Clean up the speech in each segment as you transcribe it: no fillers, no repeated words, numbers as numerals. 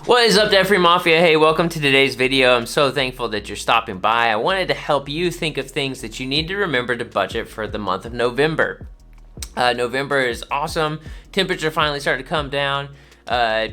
What is up, Debt-Free Mafia? Hey, welcome to today's video. I'm so thankful that you're stopping by. I wanted to help you think of things that you need to remember to budget for the month of November. November is awesome. Temperature finally started to come down.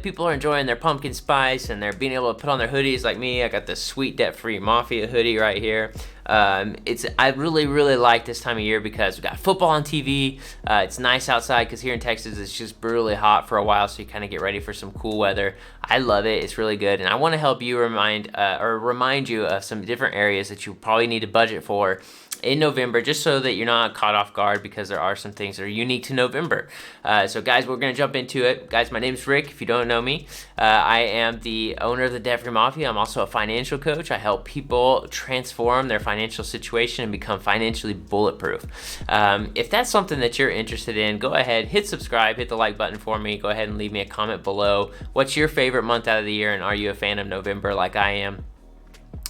People are enjoying their pumpkin spice and they're being able to put on their hoodies like me. I got this sweet Debt-Free Mafia hoodie right here. I really like this time of year because we got football on TV. It's nice outside because here in Texas it's just brutally hot for a while, so you kind of get ready for some cool weather. I love it. It's really good, and I want to help you remind you of some different areas that you probably need to budget for in November, just so that you're not caught off guard, because there are some things that are unique to November. So guys, we're going to jump into it. Guys, my name's Rick, if you don't know me. I am the owner of the Debt-Free Mafia. I'm also a financial coach. I help people transform their financial situation and become financially bulletproof. If that's something that you're interested in, go ahead, hit subscribe, hit the like button for me. Go ahead and leave me a comment below. What's your favorite month out of the year, and are you a fan of November like I am?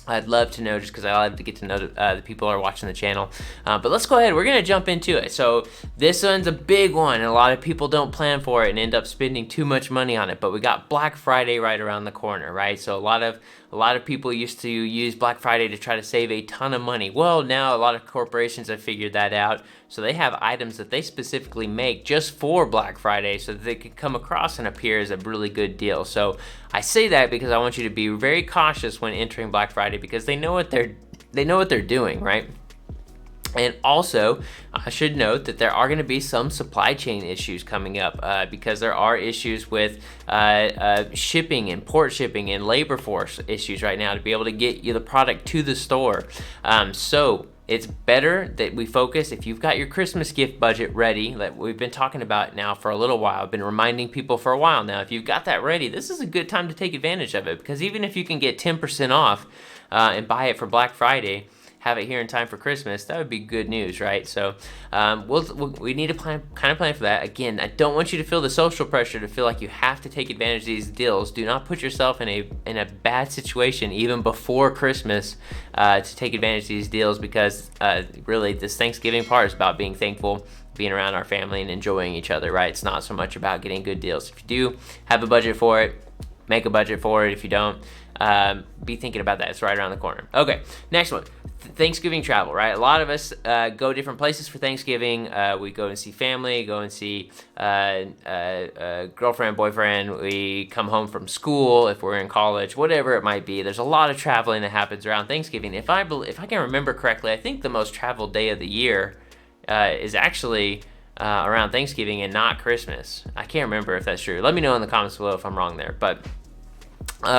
I'd love to know, just because I love to get to know the people who are watching the channel. But let's go ahead. We're going to jump into it. So this one's a big one, and a lot of people don't plan for it and end up spending too much money on it. But we got Black Friday right around the corner, right? So a lot of people used to use Black Friday to try to save a ton of money. Well, now a lot of corporations have figured that out. So they have items that they specifically make just for Black Friday so that they can come across and appear as a really good deal. So I say that because I want you to be very cautious when entering Black Friday, because they know what they're doing, right? And also, I should note that there are going to be some supply chain issues coming up because there are issues with shipping and port shipping and labor force issues right now to be able to get you the product to the store. So it's better that we focus. If you've got your Christmas gift budget ready, that we've been talking about now for a little while, I've been reminding people for a while now, if you've got that ready, this is a good time to take advantage of it, because even if you can get 10% off and buy it for Black Friday, have it here in time for Christmas, that would be good news, right? So we need to plan for that. Again, I don't want you to feel the social pressure to feel like you have to take advantage of these deals. Do not put yourself in a bad situation even before Christmas to take advantage of these deals, because really this Thanksgiving part is about being thankful, being around our family, and enjoying each other, right? It's not so much about getting good deals. If you do have a budget for it, make a budget for it. If you don't, be thinking about that. It's right around the corner. Okay, next one. Thanksgiving travel, right? A lot of us go different places for Thanksgiving. We go and see family, go and see girlfriend, boyfriend. We come home from school if we're in college, whatever it might be. There's a lot of traveling that happens around Thanksgiving. If I can remember correctly, I think the most traveled day of the year is actually around Thanksgiving and not Christmas. I can't remember if that's true. Let me know in the comments below if I'm wrong there. But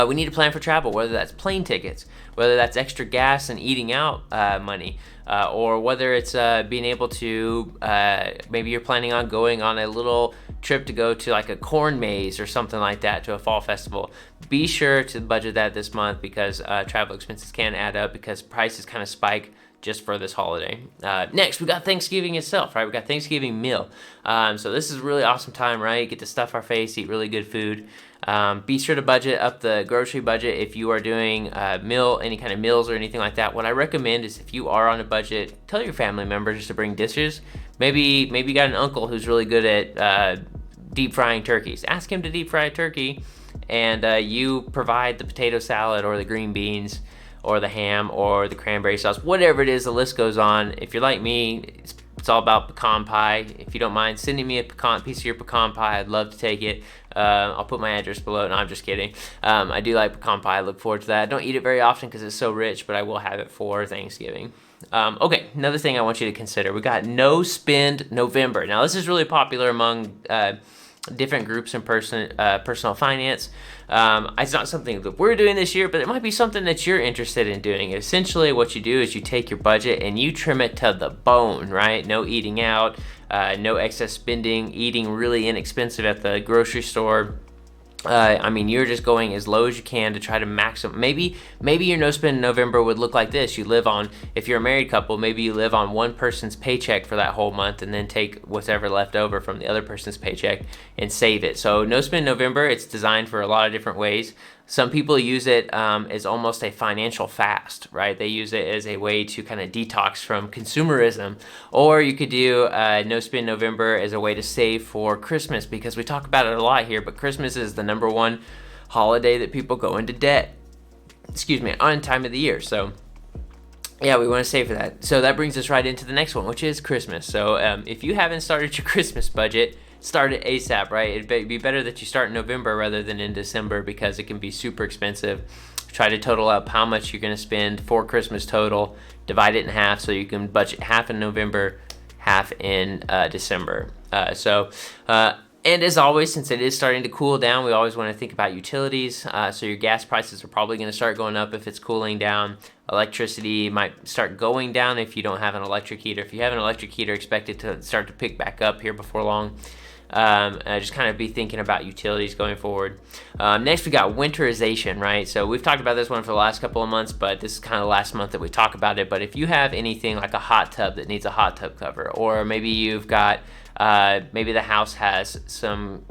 we need to plan for travel, whether that's plane tickets, whether that's extra gas and eating out money, or whether it's being able to, maybe you're planning on going on a little trip to go to like a corn maze or something like that, to a fall festival. Be sure to budget that this month, because travel expenses can add up, because prices kind of spike just for this holiday. Next, we got Thanksgiving itself, right? We got Thanksgiving meal. So this is a really awesome time, right? Get to stuff our face, eat really good food. Be sure to budget up the grocery budget if you are doing any kind of meals or anything like that. What I recommend is, if you are on a budget, tell your family members to bring dishes. Maybe you got an uncle who's really good at deep frying turkeys. Ask him to deep fry a turkey, and you provide the potato salad or the green beans or the ham or the cranberry sauce, whatever it is. The list goes on. If you're like me, it's all about pecan pie. If you don't mind sending me a piece of your pecan pie, I'd love to take it. I'll put my address below. No, I'm just kidding. I do like pecan pie. I look forward to that. I don't eat it very often because it's so rich, but I will have it for Thanksgiving. Okay, another thing I want you to consider. We got No Spend November. Now, this is really popular among different groups in personal finance. It's not something that we're doing this year, but it might be something that you're interested in doing. Essentially, what you do is you take your budget and you trim it to the bone, right? No eating out, no excess spending, eating really inexpensive at the grocery store. I mean, you're just going as low as you can to try to maximum. Maybe your no spend November would look like this. You live on, if you're a married couple, maybe you live on one person's paycheck for that whole month, and then take whatever left over from the other person's paycheck and save it. So no spend November, it's designed for a lot of different ways. Some people use it as almost a financial fast, right? They use it as a way to kind of detox from consumerism. Or you could do No Spend November as a way to save for Christmas, because we talk about it a lot here, but Christmas is the number one holiday that people go into debt, on time of the year. So yeah, we want to save for that. So that brings us right into the next one, which is Christmas. So if you haven't started your Christmas budget, start it ASAP, right? It'd be better that you start in November rather than in December, because it can be super expensive. Try to total up how much you're going to spend for Christmas total, divide it in half so you can budget half in November, half in December. And as always, since it is starting to cool down, we always want to think about utilities. So your gas prices are probably going to start going up if it's cooling down. Electricity might start going down if you don't have an electric heater. If you have an electric heater, expect it to start to pick back up here before long. Just kind of be thinking about utilities going forward. Next, we got winterization, right? So we've talked about this one for the last couple of months, but this is kind of the last month that we talk about it. But if you have anything like a hot tub that needs a hot tub cover, or maybe you've got maybe the house has some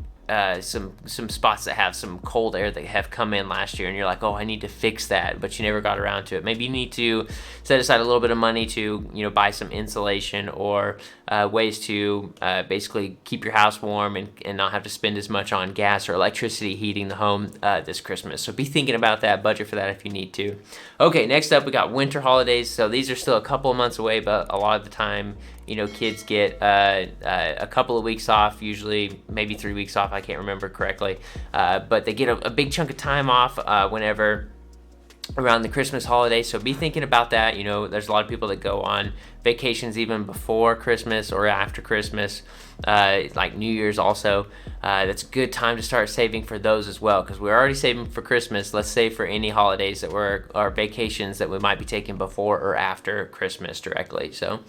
spots that have some cold air that have come in last year, and you're like, oh, I need to fix that, but you never got around to it. Maybe you need to set aside a little bit of money to buy some insulation or ways to basically keep your house warm and not have to spend as much on gas or electricity heating the home this Christmas. So be thinking about that, budget for that if you need to. Okay, next up we got winter holidays. So these are still a couple of months away, but a lot of the time kids get a couple of weeks off, usually maybe 3 weeks off, I can't remember correctly, but they get a big chunk of time off whenever around the Christmas holiday. So be thinking about that. There's a lot of people that go on vacations even before Christmas or after Christmas, like New Year's also. That's a good time to start saving for those as well, because we're already saving for Christmas. Let's save for any holidays that are vacations that we might be taking before or after Christmas directly. So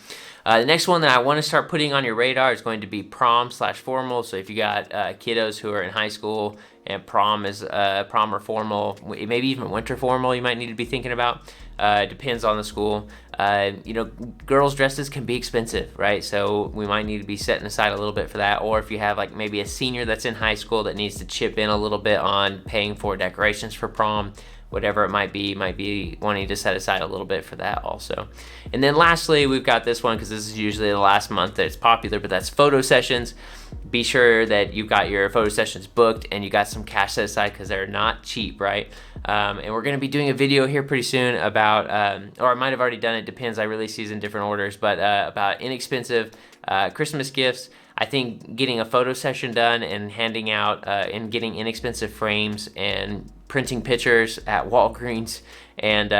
the next one that I want to start putting on your radar is going to be prom/formal. So if you got kiddos who are in high school and prom or formal, maybe even winter formal, you might need to be thinking about. Depends on the school. Girls' dresses can be expensive, right? So we might need to be setting aside a little bit for that. Or if you have like maybe a senior that's in high school that needs to chip in a little bit on paying for decorations for prom, whatever it might be wanting to set aside a little bit for that also. And then lastly, we've got this one, because this is usually the last month that it's popular, but that's photo sessions. Be sure that you've got your photo sessions booked and you got some cash set aside, because they're not cheap, right? And we're going to be doing a video here pretty soon about, or I might have already done it, depends, I release these in different orders, but about inexpensive Christmas gifts. I think getting a photo session done and handing out and getting inexpensive frames and printing pictures at Walgreens and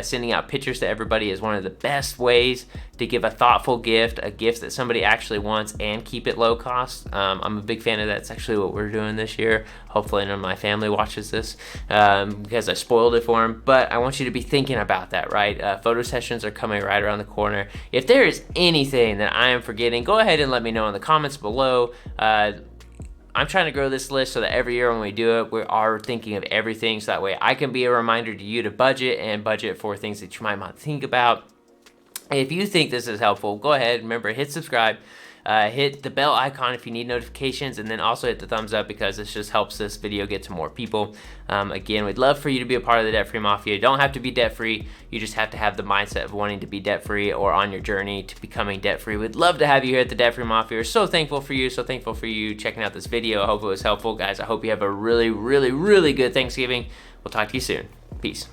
sending out pictures to everybody is one of the best ways to give a thoughtful gift, a gift that somebody actually wants, and keep it low cost. I'm a big fan of that. It's actually what we're doing this year. Hopefully none of my family watches this because I spoiled it for them. But I want you to be thinking about that, right? Photo sessions are coming right around the corner. If there is anything that I am forgetting, go ahead and let me know in the comments below. I'm trying to grow this list so that every year when we do it, we are thinking of everything, so that way I can be a reminder to you to budget for things that you might not think about. If you think this is helpful, go ahead, remember, hit subscribe, hit the bell icon if you need notifications, and then also hit the thumbs up, because this just helps this video get to more people. Again, we'd love for you to be a part of the Debt Free Mafia. You don't have to be debt-free. You just have to have the mindset of wanting to be debt-free or on your journey to becoming debt-free. We'd love to have you here at the Debt Free Mafia. We're so thankful for you checking out this video. I hope it was helpful, guys. I hope you have a really, really, really good Thanksgiving. We'll talk to you soon. Peace.